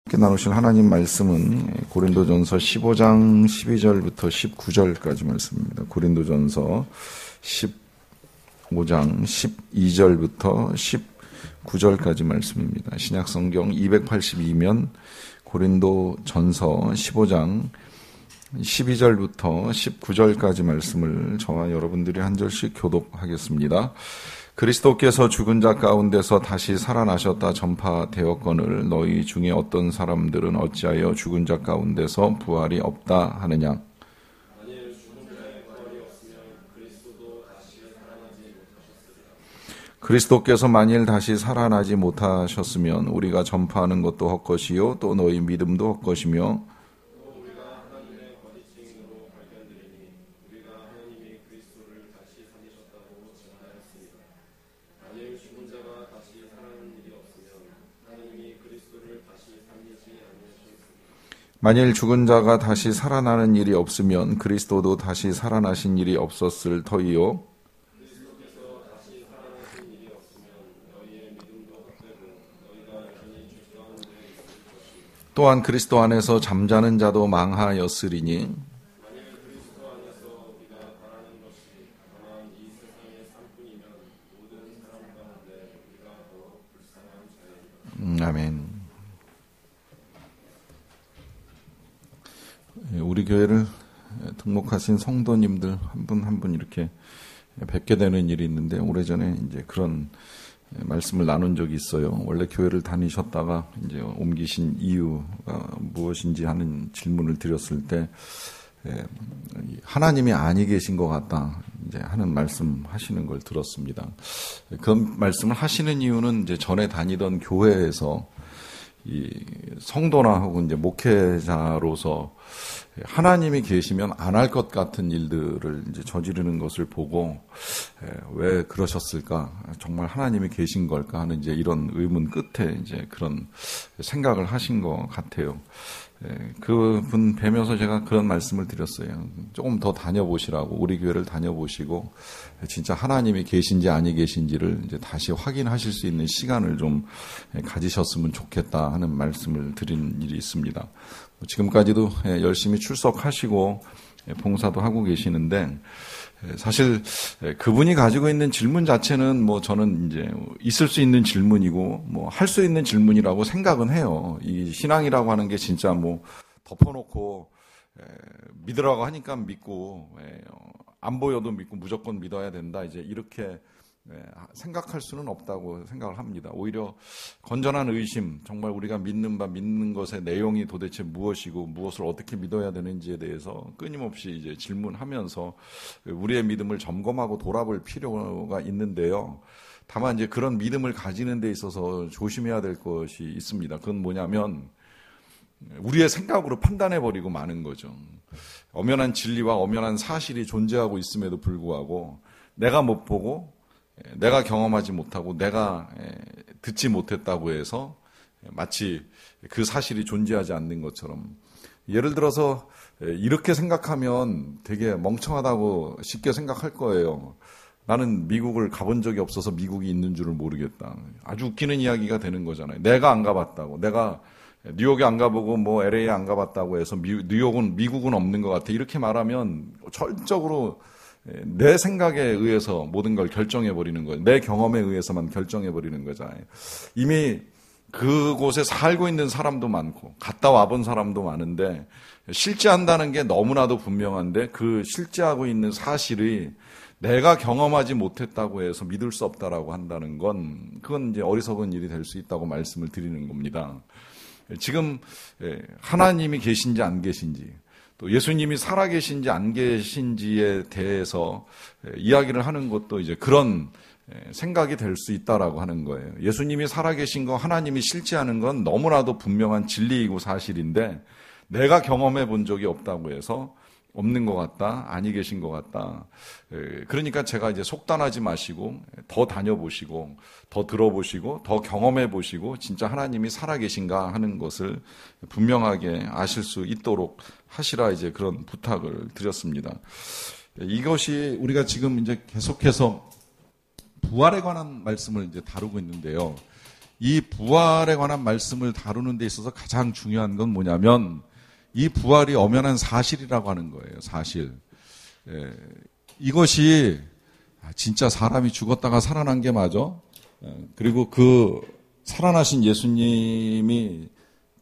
함께 나누실 하나님 말씀은 고린도전서 15장 12절부터 19절까지 말씀입니다. 고린도전서 15장 12절부터 19절까지 말씀입니다. 신약성경 282면 고린도전서 15장 12절부터 19절까지 말씀을 저와 여러분들이 한 절씩 교독하겠습니다. 그리스도께서 죽은 자 가운데서 다시 살아나셨다 전파되었거늘 너희 중에 어떤 사람들은 어찌하여 죽은 자 가운데서 부활이 없다 하느냐. 만일 죽은 자의 부활이 없으면 그리스도도 다시 살아나지 못하셨으리라. 그리스도께서 만일 다시 살아나지 못하셨으면 우리가 전파하는 것도 헛것이요 또 너희 믿음도 헛것이며 만일 죽은 자가 다시 살아나는 일이 없으면 그리스도도 다시 살아나신 일이 없었을 터이요. 그리스도께서 다시 살아나신 일이 없으면 너희의 믿음도 헛되고 너희가 여전히 죄 가운데 있을 것이요. 또한 그리스도 안에서 잠자는 자도 망하였으리니 만일 그리스도 안에서 우리가 바라는 것이 다만 이 세상의 삶뿐이면 모든 사람 가운데 우리가 더 불쌍한 자이다. 아멘. 우리 교회를 등록하신 성도님들 한 분 한 분 이렇게 뵙게 되는 일이 있는데 오래전에 이제 그런 말씀을 나눈 적이 있어요. 원래 교회를 다니셨다가 이제 옮기신 이유가 무엇인지 하는 질문을 드렸을 때 하나님이 아니 계신 것 같다 이제 하는 말씀 하시는 걸 들었습니다. 그 말씀을 하시는 이유는 이제 전에 다니던 교회에서 이 성도나 혹은 이제 목회자로서 하나님이 계시면 안 할 것 같은 일들을 이제 저지르는 것을 보고 왜 그러셨을까? 정말 하나님이 계신 걸까 하는 이제 이런 의문 끝에 이제 그런 생각을 하신 것 같아요. 그분 뵈면서 제가 그런 말씀을 드렸어요. 조금 더 다녀보시라고, 우리 교회를 다녀보시고 진짜 하나님이 계신지 아니 계신지를 이제 다시 확인하실 수 있는 시간을 좀 가지셨으면 좋겠다 하는 말씀을 드린 일이 있습니다. 지금까지도 열심히 출석하시고 봉사도 하고 계시는데 사실 그분이 가지고 있는 질문 자체는 뭐 저는 이제 있을 수 있는 질문이고 뭐 할 수 있는 질문이라고 생각은 해요. 이 신앙이라고 하는 게 진짜 뭐 덮어놓고 믿으라고 하니까 믿고 안 보여도 믿고 무조건 믿어야 된다. 이제 이렇게 생각할 수는 없다고 생각을 합니다. 오히려 건전한 의심, 정말 우리가 믿는 바 믿는 것의 내용이 도대체 무엇이고 무엇을 어떻게 믿어야 되는지에 대해서 끊임없이 이제 질문하면서 우리의 믿음을 점검하고 돌아볼 필요가 있는데요. 다만 이제 그런 믿음을 가지는 데 있어서 조심해야 될 것이 있습니다. 그건 뭐냐면 우리의 생각으로 판단해버리고 마는 거죠. 엄연한 진리와 엄연한 사실이 존재하고 있음에도 불구하고 내가 못 보고 내가 경험하지 못하고 내가 듣지 못했다고 해서 마치 그 사실이 존재하지 않는 것처럼 예를 들어서 이렇게 생각하면 되게 멍청하다고 쉽게 생각할 거예요. 나는 미국을 가본 적이 없어서 미국이 있는 줄을 모르겠다. 아주 웃기는 이야기가 되는 거잖아요. 내가 안 가봤다고. 내가 뉴욕에 안 가보고 뭐 LA에 안 가봤다고 해서 미국은 없는 것 같아. 이렇게 말하면 철저적으로 내 생각에 의해서 모든 걸 결정해버리는 거예요. 내 경험에 의해서만 결정해버리는 거잖아요. 이미 그곳에 살고 있는 사람도 많고 갔다 와본 사람도 많은데 실제한다는 게 너무나도 분명한데 그 실제하고 있는 사실이 내가 경험하지 못했다고 해서 믿을 수 없다라고 한다는 건 그건 이제 어리석은 일이 될 수 있다고 말씀을 드리는 겁니다. 지금 하나님이 계신지 안 계신지 또 예수님이 살아계신지 안 계신지에 대해서 이야기를 하는 것도 이제 그런 생각이 될 수 있다라고 하는 거예요. 예수님이 살아계신 거, 하나님이 실제하는 건 너무나도 분명한 진리이고 사실인데 내가 경험해 본 적이 없다고 해서 없는 것 같다, 아니 계신 것 같다. 그러니까 제가 이제 속단하지 마시고 더 다녀보시고 더 들어보시고 더 경험해 보시고 진짜 하나님이 살아계신가 하는 것을 분명하게 아실 수 있도록 하시라 이제 그런 부탁을 드렸습니다. 이것이 우리가 지금 이제 계속해서 부활에 관한 말씀을 이제 다루고 있는데요. 이 부활에 관한 말씀을 다루는 데 있어서 가장 중요한 건 뭐냐면 이 부활이 엄연한 사실이라고 하는 거예요. 사실. 이것이 진짜 사람이 죽었다가 살아난 게 맞아? 그리고 그 살아나신 예수님이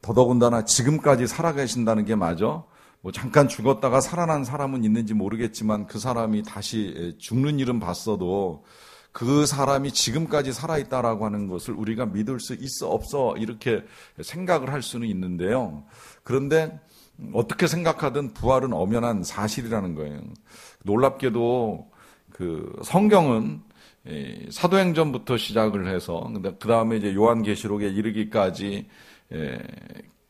더더군다나 지금까지 살아계신다는 게 맞아? 뭐 잠깐 죽었다가 살아난 사람은 있는지 모르겠지만 그 사람이 다시 죽는 일은 봤어도 그 사람이 지금까지 살아있다라고 하는 것을 우리가 믿을 수 있어 없어 이렇게 생각을 할 수는 있는데요. 그런데 어떻게 생각하든 부활은 엄연한 사실이라는 거예요. 놀랍게도 그 성경은 사도행전부터 시작을 해서 그 다음에 이제 요한계시록에 이르기까지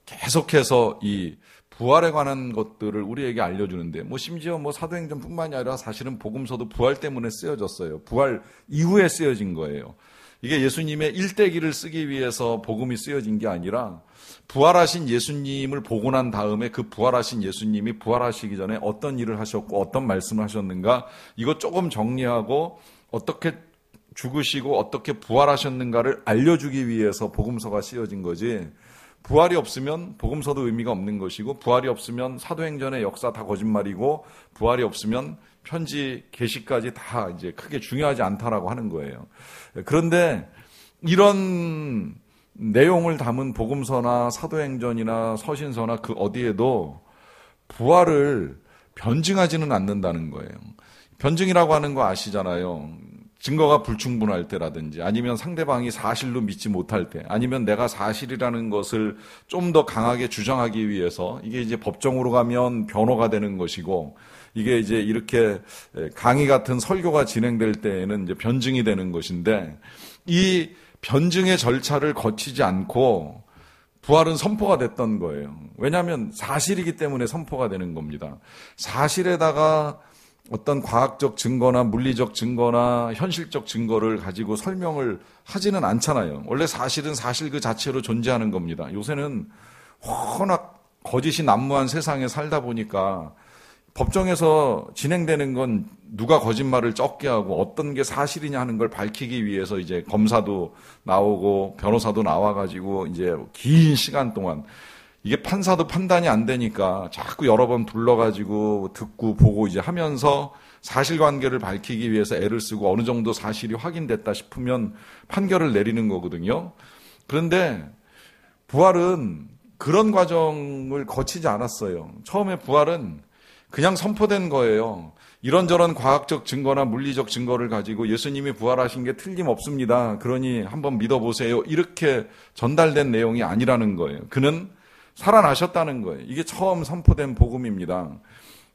계속해서 이 부활에 관한 것들을 우리에게 알려주는데, 뭐 심지어 뭐 사도행전뿐만이 아니라 사실은 복음서도 부활 때문에 쓰여졌어요. 부활 이후에 쓰여진 거예요. 이게 예수님의 일대기를 쓰기 위해서 복음이 쓰여진 게 아니라 부활하신 예수님을 보고 난 다음에 그 부활하신 예수님이 부활하시기 전에 어떤 일을 하셨고 어떤 말씀을 하셨는가, 이거 조금 정리하고 어떻게 죽으시고 어떻게 부활하셨는가를 알려주기 위해서 복음서가 쓰여진 거지, 부활이 없으면 복음서도 의미가 없는 것이고, 부활이 없으면 사도행전의 역사 다 거짓말이고, 부활이 없으면 편지 계시까지 다 이제 크게 중요하지 않다라고 하는 거예요. 그런데 이런 내용을 담은 복음서나 사도행전이나 서신서나 그 어디에도 부활을 변증하지는 않는다는 거예요. 변증이라고 하는 거 아시잖아요. 증거가 불충분할 때라든지, 아니면 상대방이 사실로 믿지 못할 때, 아니면 내가 사실이라는 것을 좀 더 강하게 주장하기 위해서, 이게 이제 법정으로 가면 변호가 되는 것이고, 이게 이제 이렇게 강의 같은 설교가 진행될 때에는 이제 변증이 되는 것인데, 이 변증의 절차를 거치지 않고 부활은 선포가 됐던 거예요. 왜냐하면 사실이기 때문에 선포가 되는 겁니다. 사실에다가 어떤 과학적 증거나 물리적 증거나 현실적 증거를 가지고 설명을 하지는 않잖아요. 원래 사실은 사실 그 자체로 존재하는 겁니다. 요새는 워낙 거짓이 난무한 세상에 살다 보니까 법정에서 진행되는 건 누가 거짓말을 적게 하고 어떤 게 사실이냐 하는 걸 밝히기 위해서 이제 검사도 나오고 변호사도 나와가지고 이제 긴 시간 동안, 이게 판사도 판단이 안 되니까 자꾸 여러 번 불러가지고 듣고 보고 이제 하면서 사실관계를 밝히기 위해서 애를 쓰고 어느 정도 사실이 확인됐다 싶으면 판결을 내리는 거거든요. 그런데 부활은 그런 과정을 거치지 않았어요. 처음에 부활은 그냥 선포된 거예요. 이런저런 과학적 증거나 물리적 증거를 가지고 예수님이 부활하신 게 틀림없습니다. 그러니 한번 믿어보세요. 이렇게 전달된 내용이 아니라는 거예요. 그는 살아나셨다는 거예요. 이게 처음 선포된 복음입니다.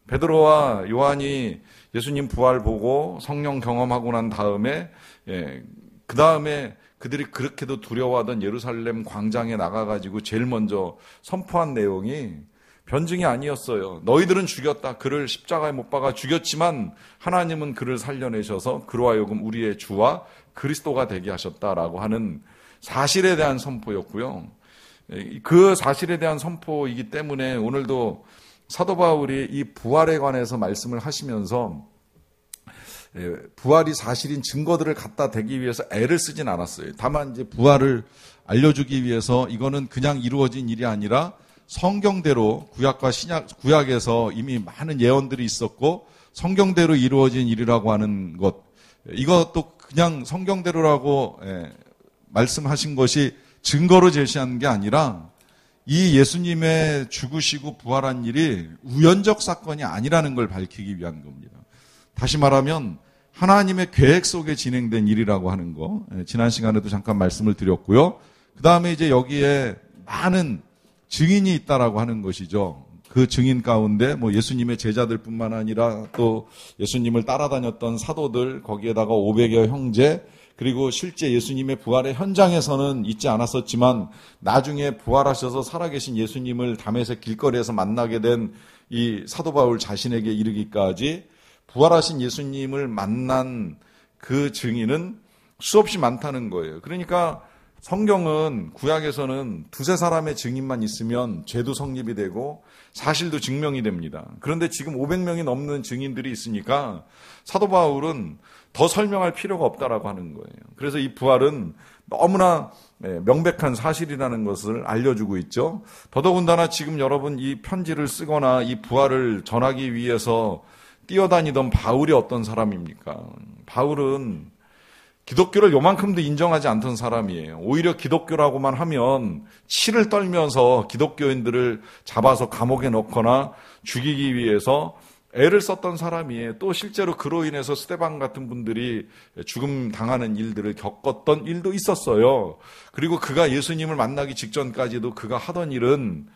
베드로와 요한이 예수님 부활 보고 성령 경험하고 난 다음에, 그 다음에 그들이 그렇게도 두려워하던 예루살렘 광장에 나가가지고 제일 먼저 선포한 내용이 변증이 아니었어요. 너희들은 죽였다. 그를 십자가에 못 박아 죽였지만 하나님은 그를 살려내셔서 그로 하여금 우리의 주와 그리스도가 되게 하셨다라고 하는 사실에 대한 선포였고요. 그 사실에 대한 선포이기 때문에 오늘도 사도 바울이 이 부활에 관해서 말씀을 하시면서 부활이 사실인 증거들을 갖다 대기 위해서 애를 쓰진 않았어요. 다만 이제 부활을 알려주기 위해서 이거는 그냥 이루어진 일이 아니라 성경대로 구약과 구약에서 이미 많은 예언들이 있었고 성경대로 이루어진 일이라고 하는 것, 이것도 그냥 성경대로라고 말씀하신 것이 증거로 제시하는 게 아니라 이 예수님의 죽으시고 부활한 일이 우연적 사건이 아니라는 걸 밝히기 위한 겁니다. 다시 말하면 하나님의 계획 속에 진행된 일이라고 하는 거, 지난 시간에도 잠깐 말씀을 드렸고요. 그 다음에 이제 여기에 많은 증인이 있다라고 하는 것이죠. 그 증인 가운데 뭐 예수님의 제자들뿐만 아니라 또 예수님을 따라다녔던 사도들, 거기에다가 500여 형제, 그리고 실제 예수님의 부활의 현장에서는 있지 않았었지만 나중에 부활하셔서 살아계신 예수님을 담에색 길거리에서 만나게 된 이 사도 바울 자신에게 이르기까지 부활하신 예수님을 만난 그 증인은 수없이 많다는 거예요. 그러니까 성경은 구약에서는 두세 사람의 증인만 있으면 죄도 성립이 되고 사실도 증명이 됩니다. 그런데 지금 500명이 넘는 증인들이 있으니까 사도 바울은 더 설명할 필요가 없다라고 하는 거예요. 그래서 이 부활은 너무나 명백한 사실이라는 것을 알려주고 있죠. 더더군다나 지금 여러분 이 편지를 쓰거나 이 부활을 전하기 위해서 뛰어다니던 바울이 어떤 사람입니까? 바울은 기독교를 요만큼도 인정하지 않던 사람이에요. 오히려 기독교라고만 하면 치를 떨면서 기독교인들을 잡아서 감옥에 넣거나 죽이기 위해서 애를 썼던 사람이에요. 또 실제로 그로 인해서 스데반 같은 분들이 죽음 당하는 일들을 겪었던 일도 있었어요. 그리고 그가 예수님을 만나기 직전까지도 그가 하던 일은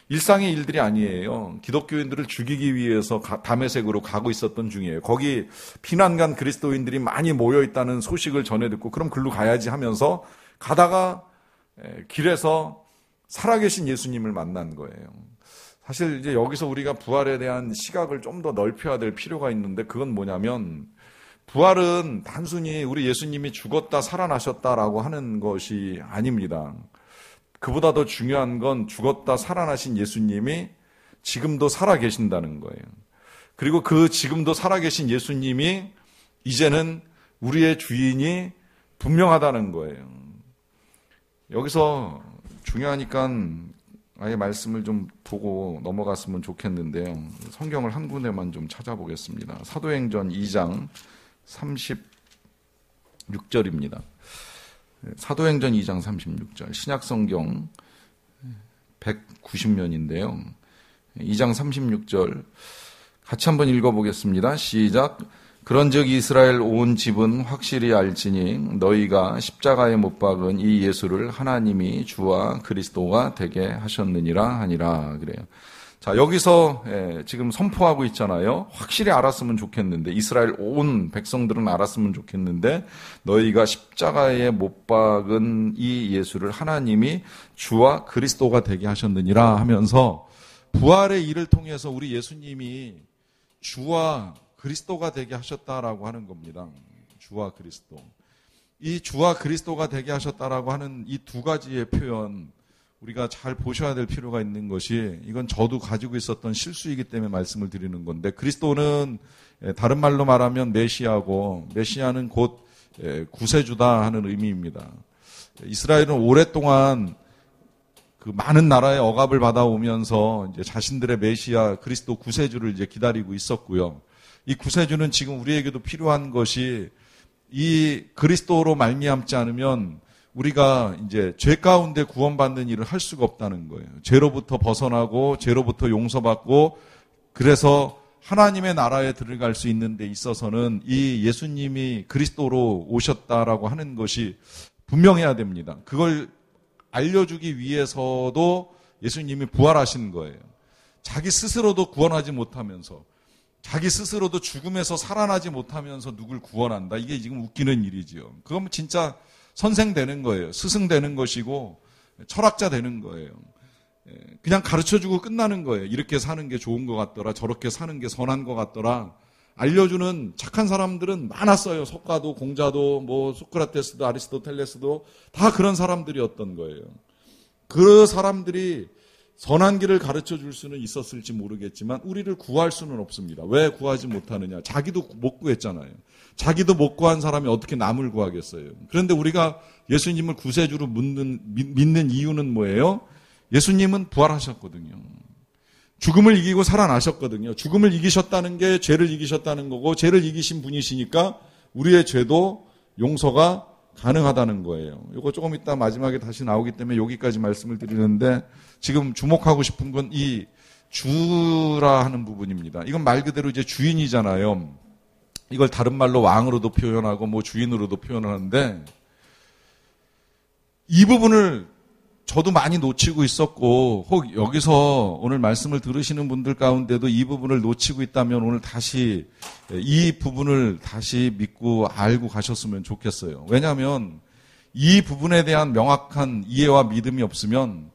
일상의 일들이 아니에요. 기독교인들을 죽이기 위해서 다메섹으로 가고 있었던 중이에요. 거기 피난 간 그리스도인들이 많이 모여 있다는 소식을 전해 듣고 그럼 글로 가야지 하면서 가다가 길에서 살아계신 예수님을 만난 거예요. 사실 이제 여기서 우리가 부활에 대한 시각을 좀 더 넓혀야 될 필요가 있는데 그건 뭐냐면 부활은 단순히 우리 예수님이 죽었다 살아나셨다라고 하는 것이 아닙니다. 그보다 더 중요한 건 죽었다 살아나신 예수님이 지금도 살아계신다는 거예요. 그리고 그 지금도 살아계신 예수님이 이제는 우리의 주인이 분명하다는 거예요. 여기서 중요하니까 아예 말씀을 좀 보고 넘어갔으면 좋겠는데요. 성경을 한 군데만 좀 찾아보겠습니다. 사도행전 2장 36절입니다. 사도행전 2장 36절, 신약성경 190면인데요. 2장 36절 같이 한번 읽어보겠습니다. 시작. 그런즉 이스라엘 온 집은 확실히 알지니 너희가 십자가에 못 박은 이 예수를 하나님이 주와 그리스도가 되게 하셨느니라 하니라. 그래요. 자, 여기서 지금 선포하고 있잖아요. 확실히 알았으면 좋겠는데, 이스라엘 온 백성들은 알았으면 좋겠는데, 너희가 십자가에 못 박은 이 예수를 하나님이 주와 그리스도가 되게 하셨느니라 하면서 부활의 일을 통해서 우리 예수님이 주와 그리스도가 되게 하셨다라고 하는 겁니다. 주와 그리스도. 이 주와 그리스도가 되게 하셨다라고 하는 이 두 가지의 표현, 우리가 잘 보셔야 될 필요가 있는 것이, 이건 저도 가지고 있었던 실수이기 때문에 말씀을 드리는 건데, 그리스도는 다른 말로 말하면 메시아고, 메시아는 곧 구세주다 하는 의미입니다. 이스라엘은 오랫동안 그 많은 나라의 억압을 받아오면서 이제 자신들의 메시아 그리스도 구세주를 이제 기다리고 있었고요. 이 구세주는 지금 우리에게도 필요한 것이, 이 그리스도로 말미암지 않으면 우리가 이제 죄 가운데 구원받는 일을 할 수가 없다는 거예요. 죄로부터 벗어나고 죄로부터 용서받고, 그래서 하나님의 나라에 들어갈 수 있는 데 있어서는 이 예수님이 그리스도로 오셨다라고 하는 것이 분명해야 됩니다. 그걸 알려주기 위해서도 예수님이 부활하신 거예요. 자기 스스로도 구원하지 못하면서, 자기 스스로도 죽음에서 살아나지 못하면서 누굴 구원한다. 이게 지금 웃기는 일이지요. 그건 진짜 선생 되는 거예요. 스승 되는 것이고 철학자 되는 거예요. 그냥 가르쳐주고 끝나는 거예요. 이렇게 사는 게 좋은 것 같더라, 저렇게 사는 게 선한 것 같더라. 알려주는 착한 사람들은 많았어요. 석가도, 공자도, 뭐 소크라테스도, 아리스토텔레스도 다 그런 사람들이었던 거예요. 그 사람들이 선한 길을 가르쳐 줄 수는 있었을지 모르겠지만 우리를 구할 수는 없습니다. 왜 구하지 못하느냐? 자기도 못 구했잖아요. 자기도 못 구한 사람이 어떻게 남을 구하겠어요? 그런데 우리가 예수님을 구세주로 믿는 이유는 뭐예요? 예수님은 부활하셨거든요. 죽음을 이기고 살아나셨거든요. 죽음을 이기셨다는 게 죄를 이기셨다는 거고, 죄를 이기신 분이시니까 우리의 죄도 용서가 가능하다는 거예요. 이거 조금 이따 마지막에 다시 나오기 때문에 여기까지 말씀을 드리는데, 지금 주목하고 싶은 건 이 주라 하는 부분입니다. 이건 말 그대로 이제 주인이잖아요. 이걸 다른 말로 왕으로도 표현하고 뭐 주인으로도 표현하는데, 이 부분을 저도 많이 놓치고 있었고, 혹 여기서 오늘 말씀을 들으시는 분들 가운데도 이 부분을 놓치고 있다면 오늘 다시 이 부분을 다시 믿고 알고 가셨으면 좋겠어요. 왜냐하면 이 부분에 대한 명확한 이해와 믿음이 없으면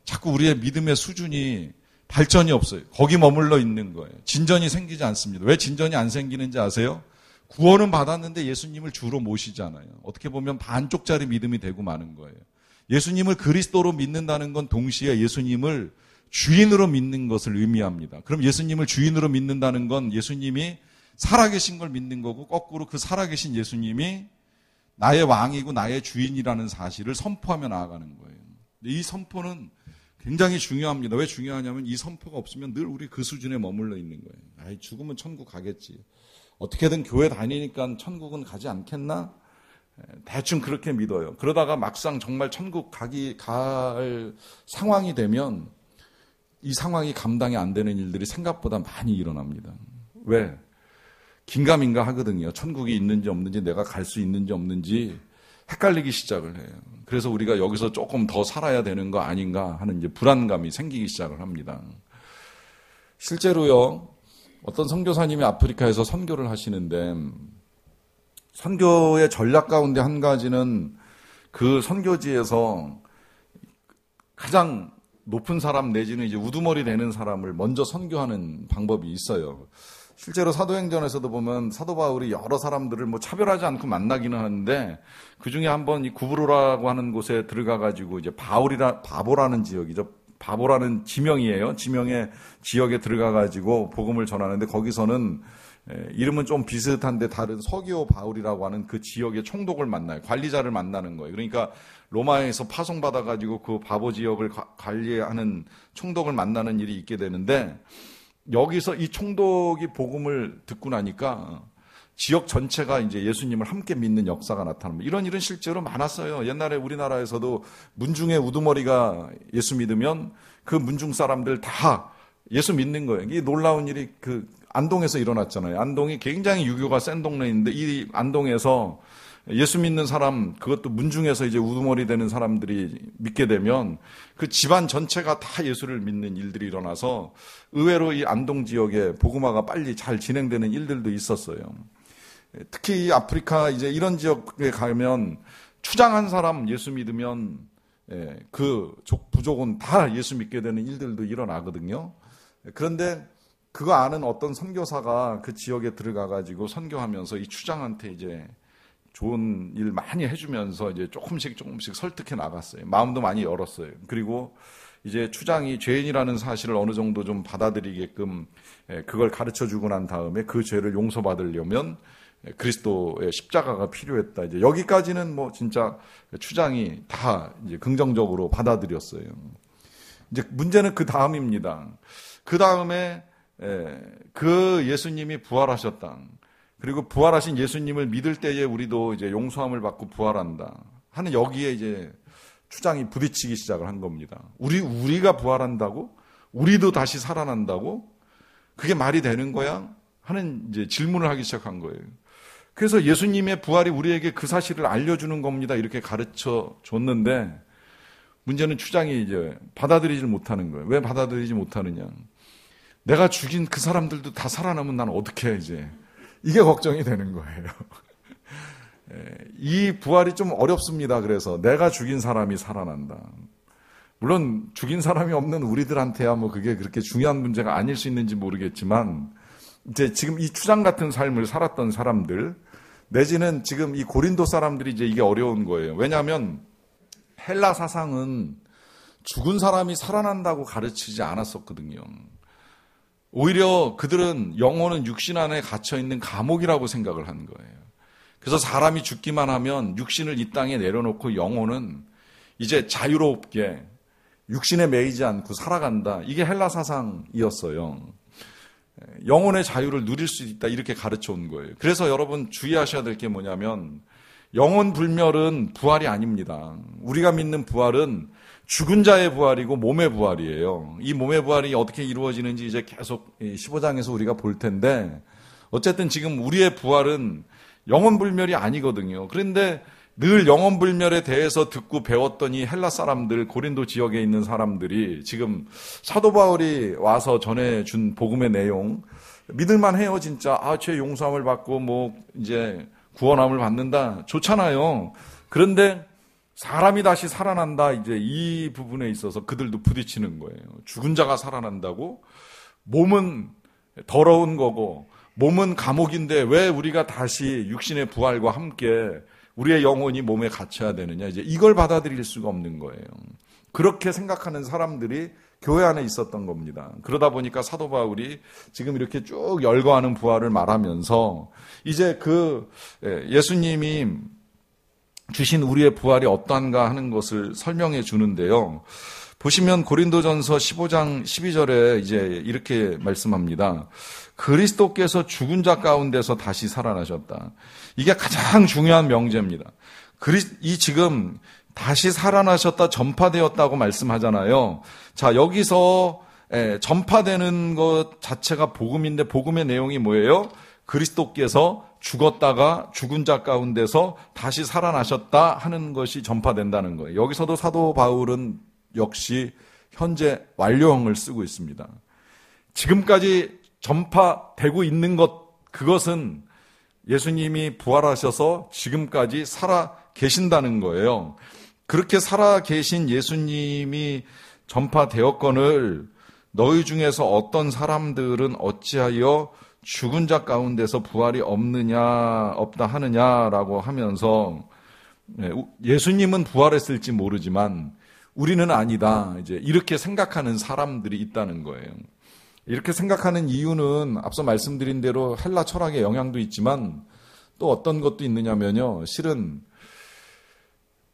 자꾸 우리의 믿음의 수준이 발전이 없어요. 거기 머물러 있는 거예요. 진전이 생기지 않습니다. 왜 진전이 안 생기는지 아세요? 구원은 받았는데 예수님을 주로 모시잖아요. 어떻게 보면 반쪽짜리 믿음이 되고 마는 거예요. 예수님을 그리스도로 믿는다는 건 동시에 예수님을 주인으로 믿는 것을 의미합니다. 그럼 예수님을 주인으로 믿는다는 건 예수님이 살아계신 걸 믿는 거고, 거꾸로 그 살아계신 예수님이 나의 왕이고 나의 주인이라는 사실을 선포하며 나아가는 거예요. 이 선포는 굉장히 중요합니다. 왜 중요하냐면 이 선포가 없으면 늘 우리 그 수준에 머물러 있는 거예요. 아이, 죽으면 천국 가겠지. 어떻게든 교회 다니니까 천국은 가지 않겠나? 대충 그렇게 믿어요. 그러다가 막상 정말 천국 갈 상황이 되면 이 상황이 감당이 안 되는 일들이 생각보다 많이 일어납니다. 왜? 긴가민가 하거든요. 천국이 있는지 없는지, 내가 갈 수 있는지 없는지 헷갈리기 시작을 해요. 그래서 우리가 여기서 조금 더 살아야 되는 거 아닌가 하는 이제 불안감이 생기기 시작을 합니다. 실제로요, 어떤 선교사님이 아프리카에서 선교를 하시는데, 선교의 전략 가운데 한 가지는 그 선교지에서 가장 높은 사람 내지는 이제 우두머리 되는 사람을 먼저 선교하는 방법이 있어요. 실제로 사도행전에서도 보면 사도 바울이 여러 사람들을 뭐 차별하지 않고 만나기는 하는데, 그 중에 한번 이 구브로라고 하는 곳에 들어가가지고 이제 바보라는 지역이죠. 바보라는 지명이에요. 지명의 지역에 들어가가지고 복음을 전하는데, 거기서는 이름은 좀 비슷한데 다른 서기오 바울이라고 하는 그 지역의 총독을 만나요. 관리자를 만나는 거예요. 그러니까 로마에서 파송받아가지고 그 바보 지역을 관리하는 총독을 만나는 일이 있게 되는데, 여기서 이 총독이 복음을 듣고 나니까 지역 전체가 이제 예수님을 함께 믿는 역사가 나타납니다. 이런 일은 실제로 많았어요. 옛날에 우리나라에서도 문중의 우두머리가 예수 믿으면 그 문중 사람들 다 예수 믿는 거예요. 이 놀라운 일이 그 안동에서 일어났잖아요. 안동이 굉장히 유교가 센 동네인데, 이 안동에서 예수 믿는 사람, 그것도 문중에서 이제 우두머리 되는 사람들이 믿게 되면 그 집안 전체가 다 예수를 믿는 일들이 일어나서 의외로 이 안동 지역에 복음화가 빨리 잘 진행되는 일들도 있었어요. 특히 이 아프리카 이제 이런 지역에 가면 추장한 사람 예수 믿으면 그 부족은 다 예수 믿게 되는 일들도 일어나거든요. 그런데 그거 아는 어떤 선교사가 그 지역에 들어가가지고 선교하면서 이 추장한테 이제 좋은 일 많이 해주면서 이제 조금씩 설득해 나갔어요. 마음도 많이 열었어요. 그리고 이제 추장이 죄인이라는 사실을 어느 정도 좀 받아들이게끔 그걸 가르쳐 주고 난 다음에 그 죄를 용서받으려면 그리스도의 십자가가 필요했다. 이제 여기까지는 뭐 진짜 추장이 다 이제 긍정적으로 받아들였어요. 이제 문제는 그 다음입니다. 그 다음에 그 예수님이 부활하셨다. 그리고 부활하신 예수님을 믿을 때에 우리도 이제 용서함을 받고 부활한다 하는, 여기에 이제 추장이 부딪히기 시작을 한 겁니다. 우리가 부활한다고? 우리도 다시 살아난다고? 그게 말이 되는 거야? 하는 이제 질문을 하기 시작한 거예요. 그래서 예수님의 부활이 우리에게 그 사실을 알려주는 겁니다. 이렇게 가르쳐 줬는데, 문제는 추장이 이제 받아들이질 못하는 거예요. 왜 받아들이지 못하느냐? 내가 죽인 그 사람들도 다 살아나면 난 어떻게 해, 이제. 이게 걱정이 되는 거예요. 이 부활이 좀 어렵습니다. 그래서 내가 죽인 사람이 살아난다. 물론 죽인 사람이 없는 우리들한테야 뭐 그게 그렇게 중요한 문제가 아닐 수 있는지 모르겠지만, 이제 지금 이 추장 같은 삶을 살았던 사람들, 내지는 지금 이 고린도 사람들이 이제 이게 어려운 거예요. 왜냐하면 헬라 사상은 죽은 사람이 살아난다고 가르치지 않았었거든요. 오히려 그들은 영혼은 육신 안에 갇혀있는 감옥이라고 생각을 한 거예요. 그래서 사람이 죽기만 하면 육신을 이 땅에 내려놓고 영혼은 이제 자유롭게 육신에 매이지 않고 살아간다. 이게 헬라 사상이었어요. 영혼의 자유를 누릴 수 있다, 이렇게 가르쳐 온 거예요. 그래서 여러분 주의하셔야 될 게 뭐냐면, 영혼 불멸은 부활이 아닙니다. 우리가 믿는 부활은 죽은 자의 부활이고 몸의 부활이에요. 이 몸의 부활이 어떻게 이루어지는지 이제 계속 15장에서 우리가 볼 텐데, 어쨌든 지금 우리의 부활은 영혼 불멸이 아니거든요. 그런데 늘 영혼 불멸에 대해서 듣고 배웠던 이 헬라 사람들, 고린도 지역에 있는 사람들이 지금 사도 바울이 와서 전해준 복음의 내용 믿을만 해요. 진짜 죄 용서함을 받고 뭐 이제 구원함을 받는다, 좋잖아요. 그런데 사람이 다시 살아난다, 이제 이 부분에 있어서 그들도 부딪히는 거예요. 죽은 자가 살아난다고? 몸은 더러운 거고 몸은 감옥인데 왜 우리가 다시 육신의 부활과 함께 우리의 영혼이 몸에 갇혀야 되느냐, 이제 이걸 받아들일 수가 없는 거예요. 그렇게 생각하는 사람들이 교회 안에 있었던 겁니다. 그러다 보니까 사도 바울이 지금 이렇게 쭉 열거하는 부활을 말하면서 이제 예수님이 주신 우리의 부활이 어떠한가 하는 것을 설명해 주는데요. 보시면 고린도전서 15장 12절에 이제 이렇게 말씀합니다. 그리스도께서 죽은 자 가운데서 다시 살아나셨다. 이게 가장 중요한 명제입니다. 이 지금 다시 살아나셨다, 전파되었다고 말씀하잖아요. 자, 여기서 전파되는 것 자체가 복음인데 복음의 내용이 뭐예요? 그리스도께서 죽었다가 죽은 자 가운데서 다시 살아나셨다 하는 것이 전파된다는 거예요. 여기서도 사도 바울은 역시 현재 완료형을 쓰고 있습니다. 지금까지 전파되고 있는 그것은 예수님이 부활하셔서 지금까지 살아 계신다는 거예요. 그렇게 살아 계신 예수님이 전파되었거늘 너희 중에서 어떤 사람들은 어찌하여 죽은 자 가운데서 부활이 없다 하느냐라고 하면서 예수님은 부활했을지 모르지만 우리는 아니다. 이제 이렇게 생각하는 사람들이 있다는 거예요. 이렇게 생각하는 이유는 앞서 말씀드린 대로 헬라 철학의 영향도 있지만 또 어떤 것도 있느냐면요. 실은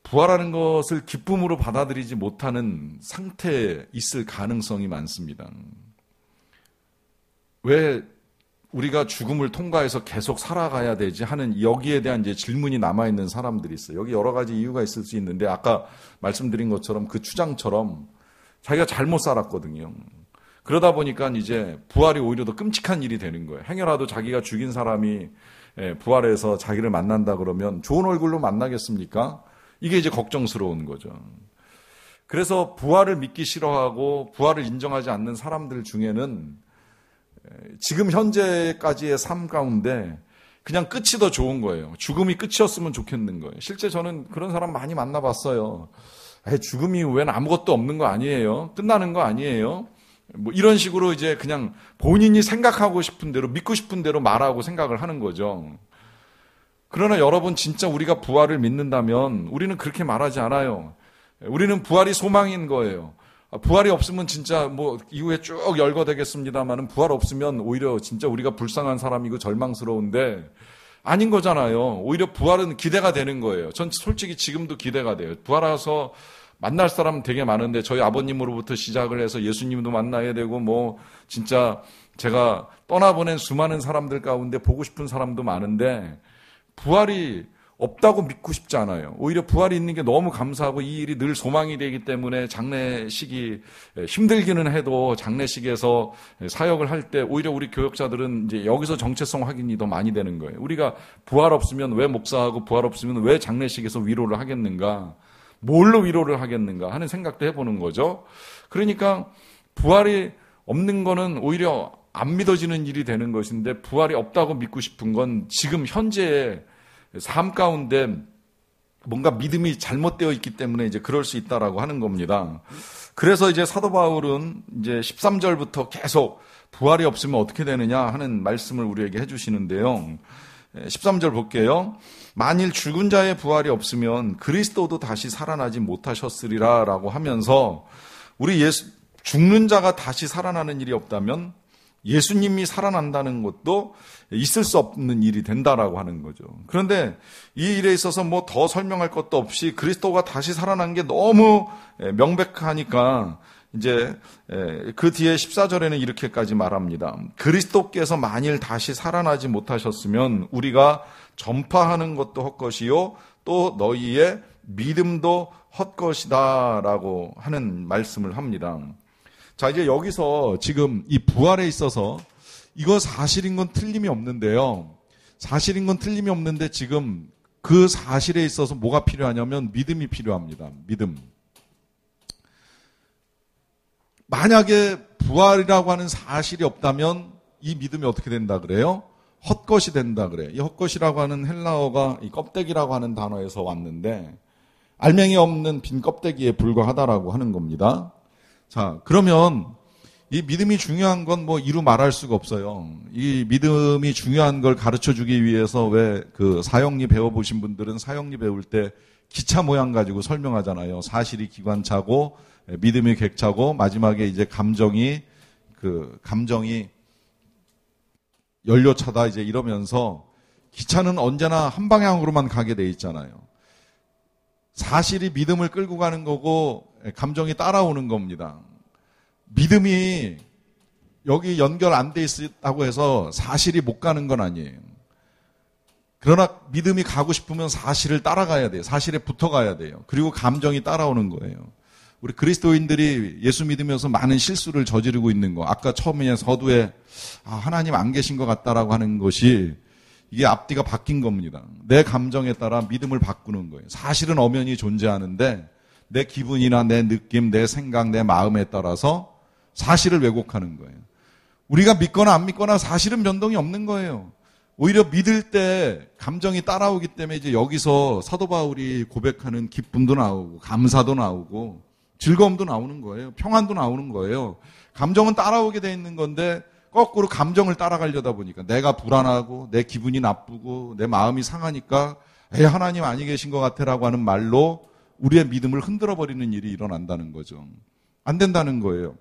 부활하는 것을 기쁨으로 받아들이지 못하는 상태에 있을 가능성이 많습니다. 왜 우리가 죽음을 통과해서 계속 살아가야 되지 하는 여기에 대한 이제 질문이 남아있는 사람들이 있어요. 여기 여러 가지 이유가 있을 수 있는데 아까 말씀드린 것처럼 그 주장처럼 자기가 잘못 살았거든요. 그러다 보니까 이제 부활이 오히려 더 끔찍한 일이 되는 거예요. 행여라도 자기가 죽인 사람이 부활해서 자기를 만난다 그러면 좋은 얼굴로 만나겠습니까? 이게 이제 걱정스러운 거죠. 그래서 부활을 믿기 싫어하고 부활을 인정하지 않는 사람들 중에는 지금 현재까지의 삶 가운데 그냥 끝이 더 좋은 거예요. 죽음이 끝이었으면 좋겠는 거예요. 실제 저는 그런 사람 많이 만나봤어요. 죽음이 웬 아무것도 없는 거 아니에요? 끝나는 거 아니에요? 뭐 이런 식으로 이제 그냥 본인이 생각하고 싶은 대로 믿고 싶은 대로 말하고 생각을 하는 거죠. 그러나 여러분 진짜 우리가 부활을 믿는다면 우리는 그렇게 말하지 않아요. 우리는 부활이 소망인 거예요. 부활이 없으면 진짜 뭐 이후에 쭉 열거되겠습니다만은 부활 없으면 오히려 진짜 우리가 불쌍한 사람이고 절망스러운데 아닌 거잖아요. 오히려 부활은 기대가 되는 거예요. 전 솔직히 지금도 기대가 돼요. 부활해서 만날 사람 되게 많은데 저희 아버님으로부터 시작을 해서 예수님도 만나야 되고 뭐 진짜 제가 떠나보낸 수많은 사람들 가운데 보고 싶은 사람도 많은데 부활이 없다고 믿고 싶지 않아요. 오히려 부활이 있는 게 너무 감사하고 이 일이 늘 소망이 되기 때문에 장례식이 힘들기는 해도 장례식에서 사역을 할 때 오히려 우리 교역자들은 이제 여기서 정체성 확인이 더 많이 되는 거예요. 우리가 부활 없으면 왜 목사하고 부활 없으면 왜 장례식에서 위로를 하겠는가? 뭘로 위로를 하겠는가 하는 생각도 해보는 거죠. 그러니까 부활이 없는 거는 오히려 안 믿어지는 일이 되는 것인데 부활이 없다고 믿고 싶은 건 지금 현재의 삶 가운데 뭔가 믿음이 잘못되어 있기 때문에 이제 그럴 수 있다라고 하는 겁니다. 그래서 이제 사도 바울은 이제 13절부터 계속 부활이 없으면 어떻게 되느냐 하는 말씀을 우리에게 해주시는데요. 13절 볼게요. 만일 죽은 자의 부활이 없으면 그리스도도 다시 살아나지 못하셨으리라 라고 하면서 우리 죽는 자가 다시 살아나는 일이 없다면 예수님이 살아난다는 것도 있을 수 없는 일이 된다라고 하는 거죠. 그런데 이 일에 있어서 뭐 더 설명할 것도 없이 그리스도가 다시 살아난 게 너무 명백하니까 이제 그 뒤에 14절에는 이렇게까지 말합니다. 그리스도께서 만일 다시 살아나지 못하셨으면 우리가 전파하는 것도 헛것이요 또 너희의 믿음도 헛것이다 라고 하는 말씀을 합니다. 자, 이제 여기서 지금 이 부활에 있어서 이거 사실인 건 틀림이 없는데요. 사실인 건 틀림이 없는데 지금 그 사실에 있어서 뭐가 필요하냐면 믿음이 필요합니다. 믿음. 만약에 부활이라고 하는 사실이 없다면 이 믿음이 어떻게 된다 그래요? 헛것이 된다 그래요. 이 헛것이라고 하는 헬라어가 이 껍데기라고 하는 단어에서 왔는데 알맹이 없는 빈 껍데기에 불과하다라고 하는 겁니다. 자, 그러면 이 믿음이 중요한 건 뭐 이루 말할 수가 없어요. 이 믿음이 중요한 걸 가르쳐 주기 위해서 왜 그 사형리 배워보신 분들은 사형리 배울 때 기차 모양 가지고 설명하잖아요. 사실이 기관차고 믿음이 객차고 마지막에 이제 감정이 연료차다 이제 이러면서 기차는 언제나 한 방향으로만 가게 돼 있잖아요. 사실이 믿음을 끌고 가는 거고 감정이 따라오는 겁니다. 믿음이 여기 연결 안 돼 있다고 해서 사실이 못 가는 건 아니에요. 그러나 믿음이 가고 싶으면 사실을 따라가야 돼요. 사실에 붙어가야 돼요. 그리고 감정이 따라오는 거예요. 우리 그리스도인들이 예수 믿으면서 많은 실수를 저지르고 있는 거. 아까 처음에 서두에 하나님 안 계신 것 같다라고 하는 것이 이게 앞뒤가 바뀐 겁니다. 내 감정에 따라 믿음을 바꾸는 거예요. 사실은 엄연히 존재하는데 내 기분이나 내 느낌, 내 생각, 내 마음에 따라서 사실을 왜곡하는 거예요. 우리가 믿거나 안 믿거나 사실은 변동이 없는 거예요. 오히려 믿을 때 감정이 따라오기 때문에 이제 여기서 사도 바울이 고백하는 기쁨도 나오고 감사도 나오고 즐거움도 나오는 거예요. 평안도 나오는 거예요. 감정은 따라오게 돼 있는 건데 거꾸로 감정을 따라가려다 보니까 내가 불안하고 내 기분이 나쁘고 내 마음이 상하니까 하나님 아니 계신 것 같아라고 하는 말로 우리의 믿음을 흔들어 버리는 일이 일어난다는 거죠. 안 된다는 거예요.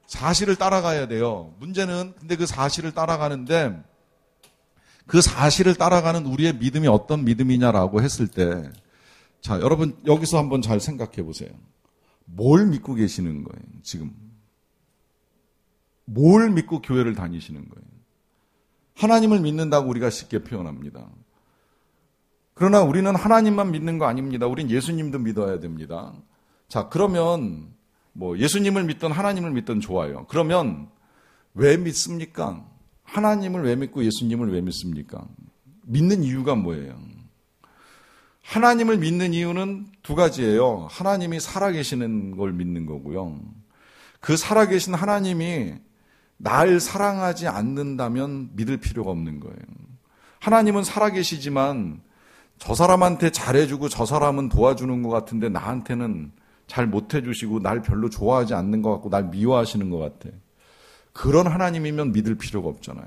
사실을 따라가야 돼요. 문제는 근데 그 사실을 따라가는데 그 사실을 따라가는 우리의 믿음이 어떤 믿음이냐라고 했을 때 자, 여러분 여기서 한번 잘 생각해 보세요. 뭘 믿고 계시는 거예요, 지금? 뭘 믿고 교회를 다니시는 거예요? 하나님을 믿는다고 우리가 쉽게 표현합니다. 그러나 우리는 하나님만 믿는 거 아닙니다. 우린 예수님도 믿어야 됩니다. 자, 그러면 뭐 예수님을 믿든 하나님을 믿든 좋아요. 그러면 왜 믿습니까? 하나님을 왜 믿고 예수님을 왜 믿습니까? 믿는 이유가 뭐예요? 하나님을 믿는 이유는 두 가지예요. 하나님이 살아계시는 걸 믿는 거고요. 그 살아계신 하나님이 날 사랑하지 않는다면 믿을 필요가 없는 거예요. 하나님은 살아계시지만 저 사람한테 잘해주고 저 사람은 도와주는 것 같은데 나한테는 잘 못해주시고 날 별로 좋아하지 않는 것 같고 날 미워하시는 것 같아. 그런 하나님이면 믿을 필요가 없잖아요.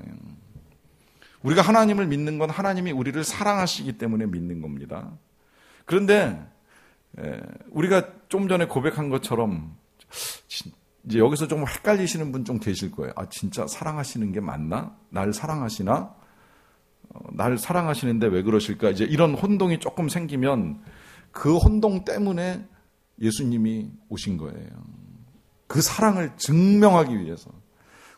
우리가 하나님을 믿는 건 하나님이 우리를 사랑하시기 때문에 믿는 겁니다. 그런데 우리가 좀 전에 고백한 것처럼 이제 여기서 좀 헷갈리시는 분 좀 계실 거예요. 아, 진짜 사랑하시는 게 맞나? 날 사랑하시나? 날 사랑하시는데 왜 그러실까? 이제 이런 혼동이 조금 생기면 그 혼동 때문에 예수님이 오신 거예요. 그 사랑을 증명하기 위해서.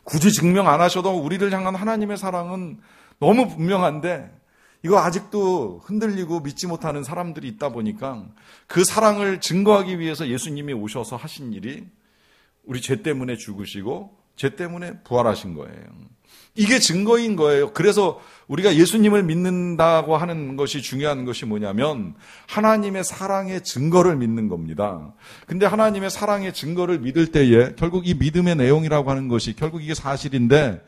굳이 증명 안 하셔도 우리를 향한 하나님의 사랑은 너무 분명한데 이거 아직도 흔들리고 믿지 못하는 사람들이 있다 보니까 그 사랑을 증거하기 위해서 예수님이 오셔서 하신 일이 우리 죄 때문에 죽으시고 죄 때문에 부활하신 거예요. 이게 증거인 거예요. 그래서 우리가 예수님을 믿는다고 하는 것이 중요한 것이 뭐냐면 하나님의 사랑의 증거를 믿는 겁니다. 근데 하나님의 사랑의 증거를 믿을 때에 결국 이 믿음의 내용이라고 하는 것이 결국 이게 사실인데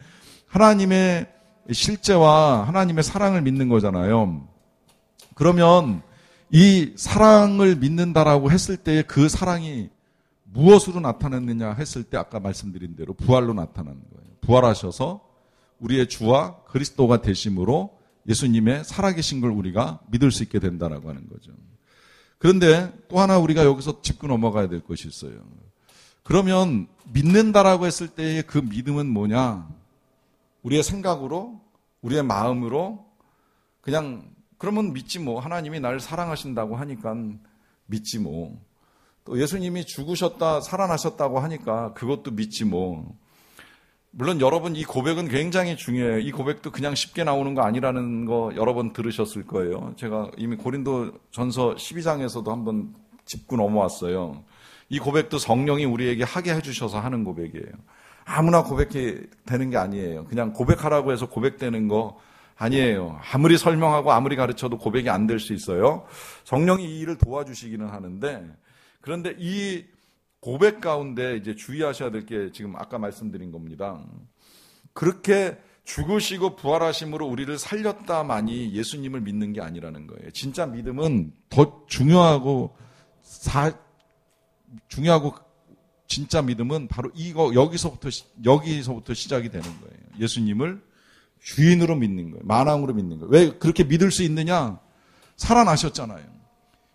하나님의 실제와 하나님의 사랑을 믿는 거잖아요. 그러면 이 사랑을 믿는다라고 했을 때에 그 사랑이 무엇으로 나타났느냐 했을 때 아까 말씀드린 대로 부활로 나타나는 거예요. 부활하셔서 우리의 주와 그리스도가 되심으로 예수님의 살아계신 걸 우리가 믿을 수 있게 된다라고 하는 거죠. 그런데 또 하나 우리가 여기서 짚고 넘어가야 될 것이 있어요. 그러면 믿는다라고 했을 때의 그 믿음은 뭐냐? 우리의 생각으로, 우리의 마음으로 그냥 그러면 믿지 뭐. 하나님이 나를 사랑하신다고 하니까 믿지 뭐. 또 예수님이 죽으셨다 살아나셨다고 하니까 그것도 믿지 뭐. 물론 여러분 이 고백은 굉장히 중요해요. 이 고백도 그냥 쉽게 나오는 거 아니라는 거 여러 번 들으셨을 거예요. 제가 이미 고린도전서 12장에서도 한번 짚고 넘어왔어요. 이 고백도 성령이 우리에게 하게 해주셔서 하는 고백이에요. 아무나 고백이 되는 게 아니에요. 그냥 고백하라고 해서 고백되는 거 아니에요. 아무리 설명하고 아무리 가르쳐도 고백이 안 될 수 있어요. 성령이 이 일을 도와주시기는 하는데 그런데 이 고백 가운데 이제 주의하셔야 될 게 지금 아까 말씀드린 겁니다. 그렇게 죽으시고 부활하심으로 우리를 살렸다만이 예수님을 믿는 게 아니라는 거예요. 진짜 믿음은 더 중요하고 진짜 믿음은 바로 여기서부터 시작이 되는 거예요. 예수님을 주인으로 믿는 거예요. 만왕으로 믿는 거예요. 왜 그렇게 믿을 수 있느냐? 살아나셨잖아요.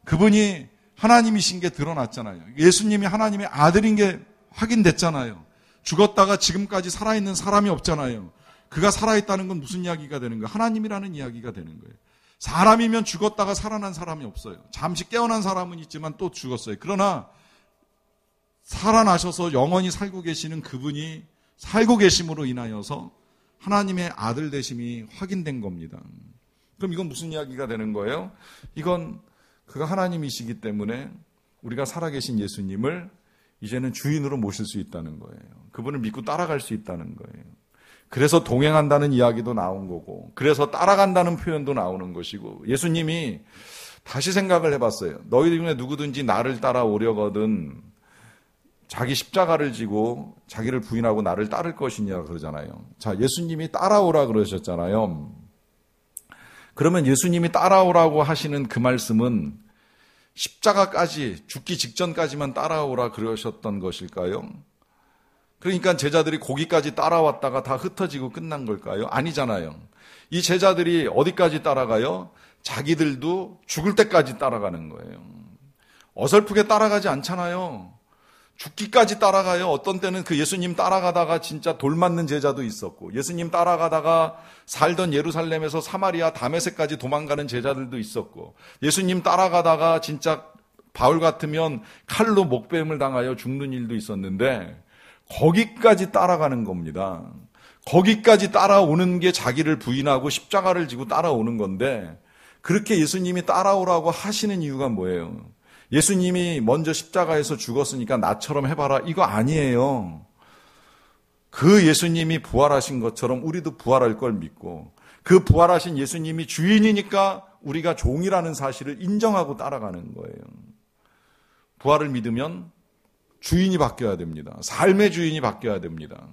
그분이 하나님이신 게 드러났잖아요. 예수님이 하나님의 아들인 게 확인됐잖아요. 죽었다가 지금까지 살아있는 사람이 없잖아요. 그가 살아있다는 건 무슨 이야기가 되는 거예요? 하나님이라는 이야기가 되는 거예요. 사람이면 죽었다가 살아난 사람이 없어요. 잠시 깨어난 사람은 있지만 또 죽었어요. 그러나 살아나셔서 영원히 살고 계시는 그분이 살고 계심으로 인하여서 하나님의 아들 되심이 확인된 겁니다. 그럼 이건 무슨 이야기가 되는 거예요? 이건 그가 하나님이시기 때문에 우리가 살아계신 예수님을 이제는 주인으로 모실 수 있다는 거예요. 그분을 믿고 따라갈 수 있다는 거예요. 그래서 동행한다는 이야기도 나온 거고, 그래서 따라간다는 표현도 나오는 것이고, 예수님이 다시 생각을 해봤어요. 너희 중에 누구든지 나를 따라오려거든 자기 십자가를 지고 자기를 부인하고 나를 따를 것이냐 그러잖아요. 자, 예수님이 따라오라 그러셨잖아요. 그러면 예수님이 따라오라고 하시는 그 말씀은 십자가까지, 죽기 직전까지만 따라오라 그러셨던 것일까요? 그러니까 제자들이 거기까지 따라왔다가 다 흩어지고 끝난 걸까요? 아니잖아요. 이 제자들이 어디까지 따라가요? 자기들도 죽을 때까지 따라가는 거예요. 어설프게 따라가지 않잖아요. 죽기까지 따라가요. 어떤 때는 그 예수님 따라가다가 진짜 돌 맞는 제자도 있었고, 예수님 따라가다가 살던 예루살렘에서 사마리아 다메섹까지 도망가는 제자들도 있었고, 예수님 따라가다가 진짜 바울 같으면 칼로 목베임을 당하여 죽는 일도 있었는데, 거기까지 따라가는 겁니다. 거기까지 따라오는 게 자기를 부인하고 십자가를 지고 따라오는 건데, 그렇게 예수님이 따라오라고 하시는 이유가 뭐예요? 예수님이 먼저 십자가에서 죽었으니까 나처럼 해봐라, 이거 아니에요. 그 예수님이 부활하신 것처럼 우리도 부활할 걸 믿고, 그 부활하신 예수님이 주인이니까 우리가 종이라는 사실을 인정하고 따라가는 거예요. 부활을 믿으면 주인이 바뀌어야 됩니다. 삶의 주인이 바뀌어야 됩니다.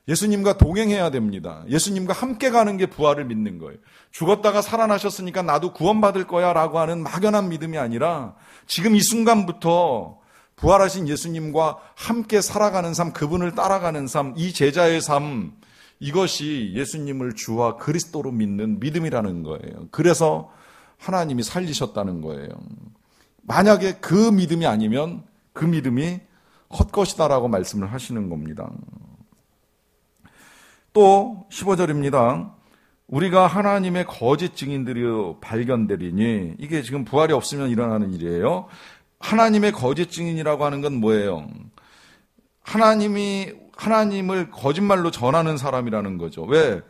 예수님과 동행해야 됩니다. 예수님과 함께 가는 게 부활을 믿는 거예요. 죽었다가 살아나셨으니까 나도 구원받을 거야 라고 하는 막연한 믿음이 아니라, 지금 이 순간부터 부활하신 예수님과 함께 살아가는 삶, 그분을 따라가는 삶, 이 제자의 삶, 이것이 예수님을 주와 그리스도로 믿는 믿음이라는 거예요. 그래서 하나님이 살리셨다는 거예요. 만약에 그 믿음이 아니면 그 믿음이 헛것이다라고 말씀을 하시는 겁니다. 또 15절입니다. 우리가 하나님의 거짓 증인들이 발견되리니, 이게 지금 부활이 없으면 일어나는 일이에요. 하나님의 거짓 증인이라고 하는 건 뭐예요? 하나님을 거짓말로 전하는 사람이라는 거죠. 왜?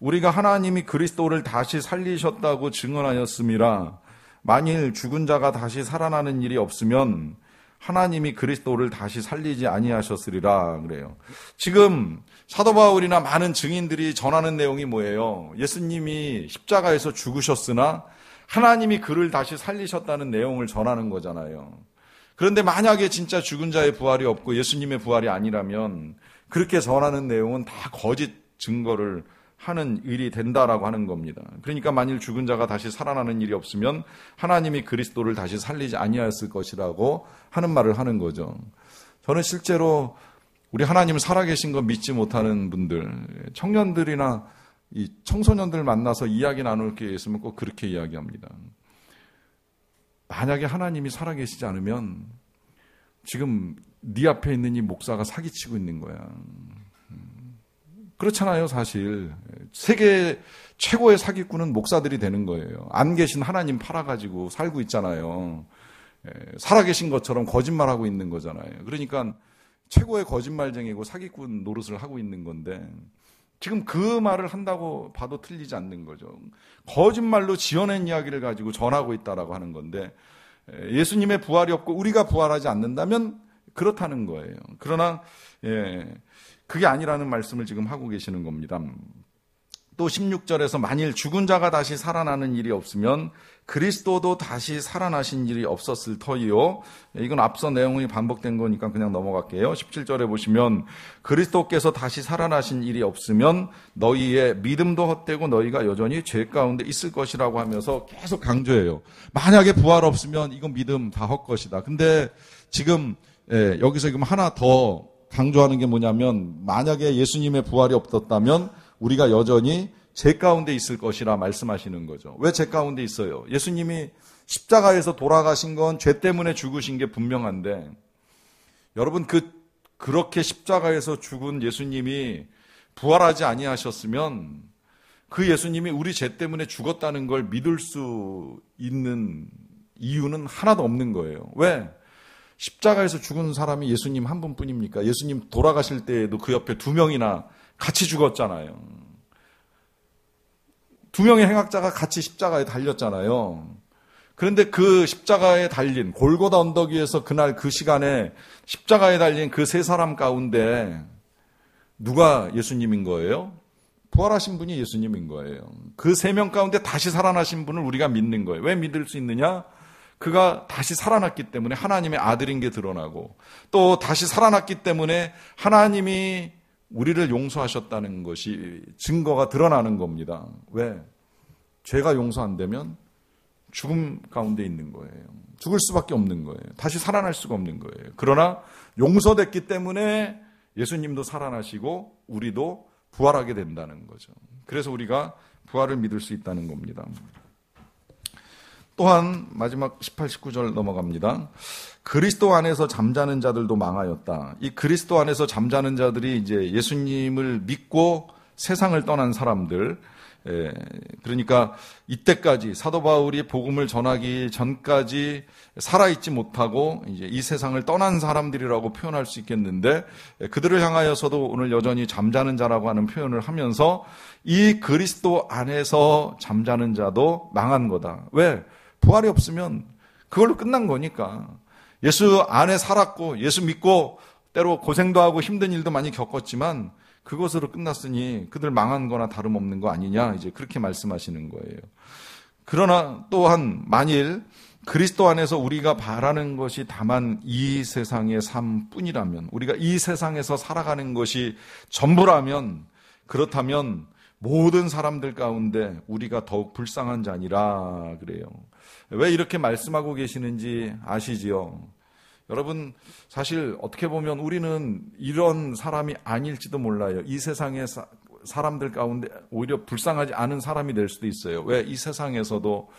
우리가 하나님이 그리스도를 다시 살리셨다고 증언하였음이라, 만일 죽은 자가 다시 살아나는 일이 없으면 하나님이 그리스도를 다시 살리지 아니하셨으리라 그래요. 지금 사도 바울이나 많은 증인들이 전하는 내용이 뭐예요? 예수님이 십자가에서 죽으셨으나 하나님이 그를 다시 살리셨다는 내용을 전하는 거잖아요. 그런데 만약에 진짜 죽은 자의 부활이 없고 예수님의 부활이 아니라면 그렇게 전하는 내용은 다 거짓 증거를 하는 일이 된다라고 하는 겁니다. 그러니까 만일 죽은 자가 다시 살아나는 일이 없으면 하나님이 그리스도를 다시 살리지 아니하였을 것이라고 하는 말을 하는 거죠. 저는 실제로 우리 하나님 살아계신 거 믿지 못하는 분들, 청년들이나 이 청소년들 만나서 이야기 나눌 게 있으면 꼭 그렇게 이야기합니다. 만약에 하나님이 살아계시지 않으면 지금 네 앞에 있는 이 목사가 사기치고 있는 거야. 그렇잖아요, 사실. 세계 최고의 사기꾼은 목사들이 되는 거예요. 안 계신 하나님 팔아가지고 살고 있잖아요. 살아계신 것처럼 거짓말하고 있는 거잖아요. 그러니까 최고의 거짓말쟁이고 사기꾼 노릇을 하고 있는 건데, 지금 그 말을 한다고 봐도 틀리지 않는 거죠. 거짓말로 지어낸 이야기를 가지고 전하고 있다라고 하는 건데, 예수님의 부활이 없고 우리가 부활하지 않는다면 그렇다는 거예요. 그러나 그게 아니라는 말씀을 지금 하고 계시는 겁니다. 또 16절에서 만일 죽은 자가 다시 살아나는 일이 없으면 그리스도도 다시 살아나신 일이 없었을 터이요. 이건 앞서 내용이 반복된 거니까 그냥 넘어갈게요. 17절에 보시면 그리스도께서 다시 살아나신 일이 없으면 너희의 믿음도 헛되고 너희가 여전히 죄 가운데 있을 것이라고 하면서 계속 강조해요. 만약에 부활 없으면 이건 믿음 다 헛것이다. 근데 지금 여기서 지금 하나 더 강조하는 게 뭐냐면 만약에 예수님의 부활이 없었다면 우리가 여전히 죄 가운데 있을 것이라 말씀하시는 거죠. 왜 죄 가운데 있어요? 예수님이 십자가에서 돌아가신 건 죄 때문에 죽으신 게 분명한데 여러분 그렇게 십자가에서 죽은 예수님이 부활하지 아니하셨으면 그 예수님이 우리 죄 때문에 죽었다는 걸 믿을 수 있는 이유는 하나도 없는 거예요. 왜? 십자가에서 죽은 사람이 예수님 한 분뿐입니까? 예수님 돌아가실 때에도 그 옆에 2명이나 같이 죽었잖아요. 2명의 행악자가 같이 십자가에 달렸잖아요. 그런데 그 십자가에 달린 골고다 언덕 위에서 그날 그 시간에 십자가에 달린 그 3사람 가운데 누가 예수님인 거예요? 부활하신 분이 예수님인 거예요. 그 3명 가운데 다시 살아나신 분을 우리가 믿는 거예요. 왜 믿을 수 있느냐? 그가 다시 살아났기 때문에 하나님의 아들인 게 드러나고 또 다시 살아났기 때문에 하나님이 우리를 용서하셨다는 것이 증거가 드러나는 겁니다. 왜? 죄가 용서 안 되면 죽음 가운데 있는 거예요. 죽을 수밖에 없는 거예요. 다시 살아날 수가 없는 거예요. 그러나 용서됐기 때문에 예수님도 살아나시고 우리도 부활하게 된다는 거죠. 그래서 우리가 부활을 믿을 수 있다는 겁니다. 또한 마지막 18, 19절 넘어갑니다. 그리스도 안에서 잠자는 자들도 망하였다. 이 그리스도 안에서 잠자는 자들이 이제 예수님을 믿고 세상을 떠난 사람들, 그러니까 이때까지 사도 바울이 복음을 전하기 전까지 살아있지 못하고 이제 이 세상을 떠난 사람들이라고 표현할 수 있겠는데 그들을 향하여서도 오늘 여전히 잠자는 자라고 하는 표현을 하면서 이 그리스도 안에서 잠자는 자도 망한 거다. 왜? 부활이 없으면 그걸로 끝난 거니까. 예수 안에 살았고 예수 믿고 때로 고생도 하고 힘든 일도 많이 겪었지만 그것으로 끝났으니 그들 망한 거나 다름없는 거 아니냐 이제 그렇게 말씀하시는 거예요. 그러나 또한 만일 그리스도 안에서 우리가 바라는 것이 다만 이 세상의 삶뿐이라면 우리가 이 세상에서 살아가는 것이 전부라면 그렇다면 모든 사람들 가운데 우리가 더욱 불쌍한 자니라 그래요. 왜 이렇게 말씀하고 계시는지 아시지요? 여러분 사실 어떻게 보면 우리는 이런 사람이 아닐지도 몰라요. 이 세상의 사람들 가운데 오히려 불쌍하지 않은 사람이 될 수도 있어요. 왜? 이 세상에서도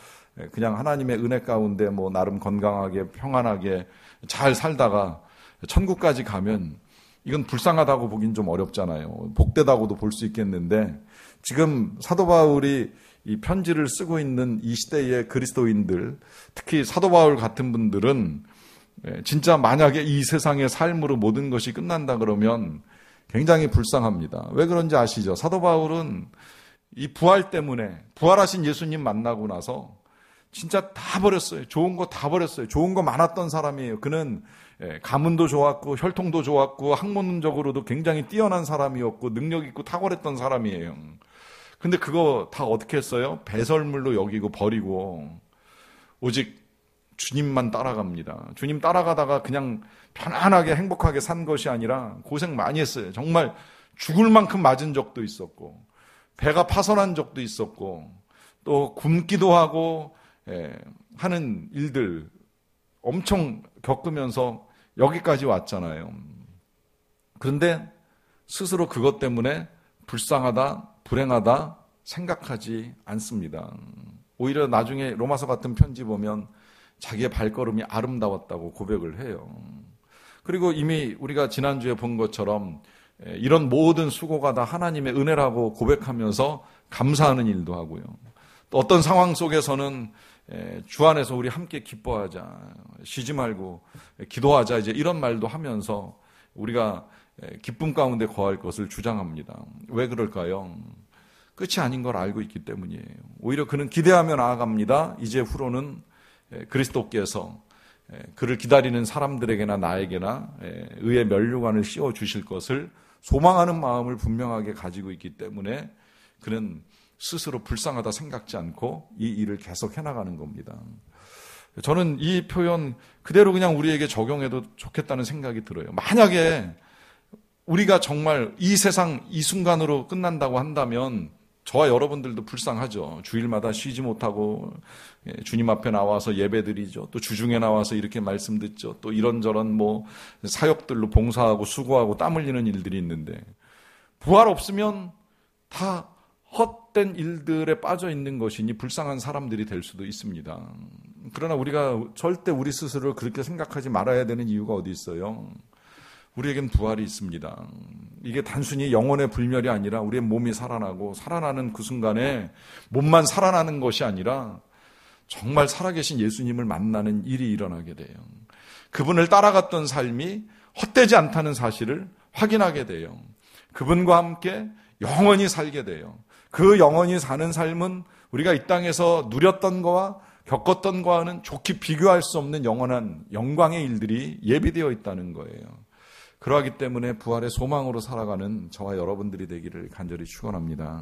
그냥 하나님의 은혜 가운데 뭐 나름 건강하게 평안하게 잘 살다가 천국까지 가면 이건 불쌍하다고 보긴 좀 어렵잖아요. 복되다고도 볼 수 있겠는데 지금 사도 바울이 이 편지를 쓰고 있는 이 시대의 그리스도인들, 특히 사도 바울 같은 분들은 진짜 만약에 이 세상의 삶으로 모든 것이 끝난다 그러면 굉장히 불쌍합니다. 왜 그런지 아시죠? 사도 바울은 이 부활 때문에 부활하신 예수님 만나고 나서 진짜 다 버렸어요. 좋은 거 다 버렸어요. 좋은 거 많았던 사람이에요. 그는 가문도 좋았고 혈통도 좋았고 학문적으로도 굉장히 뛰어난 사람이었고 능력 있고 탁월했던 사람이에요. 근데 그거 다 어떻게 했어요? 배설물로 여기고 버리고 오직 주님만 따라갑니다. 주님 따라가다가 그냥 편안하게 행복하게 산 것이 아니라 고생 많이 했어요. 정말 죽을 만큼 맞은 적도 있었고 배가 파손한 적도 있었고 또 굶기도 하고 하는 일들 엄청 겪으면서 여기까지 왔잖아요. 그런데 스스로 그것 때문에 불쌍하다, 불행하다 생각하지 않습니다. 오히려 나중에 로마서 같은 편지 보면 자기의 발걸음이 아름다웠다고 고백을 해요. 그리고 이미 우리가 지난주에 본 것처럼 이런 모든 수고가 다 하나님의 은혜라고 고백하면서 감사하는 일도 하고요. 또 어떤 상황 속에서는 주 안에서 우리 함께 기뻐하자, 쉬지 말고 기도하자 이제 이런 말도 하면서 우리가 기쁨 가운데 거할 것을 주장합니다. 왜 그럴까요? 끝이 아닌 걸 알고 있기 때문이에요. 오히려 그는 기대하며 나아갑니다. 이제 후로는 그리스도께서 그를 기다리는 사람들에게나 나에게나 의의 면류관을 씌워주실 것을 소망하는 마음을 분명하게 가지고 있기 때문에 그는 스스로 불쌍하다 생각지 않고 이 일을 계속 해나가는 겁니다. 저는 이 표현 그대로 그냥 우리에게 적용해도 좋겠다는 생각이 들어요. 만약에 우리가 정말 이 세상 이 순간으로 끝난다고 한다면 저와 여러분들도 불쌍하죠. 주일마다 쉬지 못하고 주님 앞에 나와서 예배드리죠. 또 주중에 나와서 이렇게 말씀 듣죠. 또 이런저런 사역들로 봉사하고 수고하고 땀 흘리는 일들이 있는데 부활 없으면 다 헛된 일들에 빠져 있는 것이니 불쌍한 사람들이 될 수도 있습니다. 그러나 우리가 절대 우리 스스로를 그렇게 생각하지 말아야 되는 이유가 어디 있어요? 우리에겐 부활이 있습니다. 이게 단순히 영혼의 불멸이 아니라 우리의 몸이 살아나고 살아나는 그 순간에 몸만 살아나는 것이 아니라 정말 살아계신 예수님을 만나는 일이 일어나게 돼요. 그분을 따라갔던 삶이 헛되지 않다는 사실을 확인하게 돼요. 그분과 함께 영원히 살게 돼요. 그 영원히 사는 삶은 우리가 이 땅에서 누렸던 거와 겪었던 거와는 좋게 비교할 수 없는 영원한 영광의 일들이 예비되어 있다는 거예요. 그러하기 때문에 부활의 소망으로 살아가는 저와 여러분들이 되기를 간절히 축원합니다.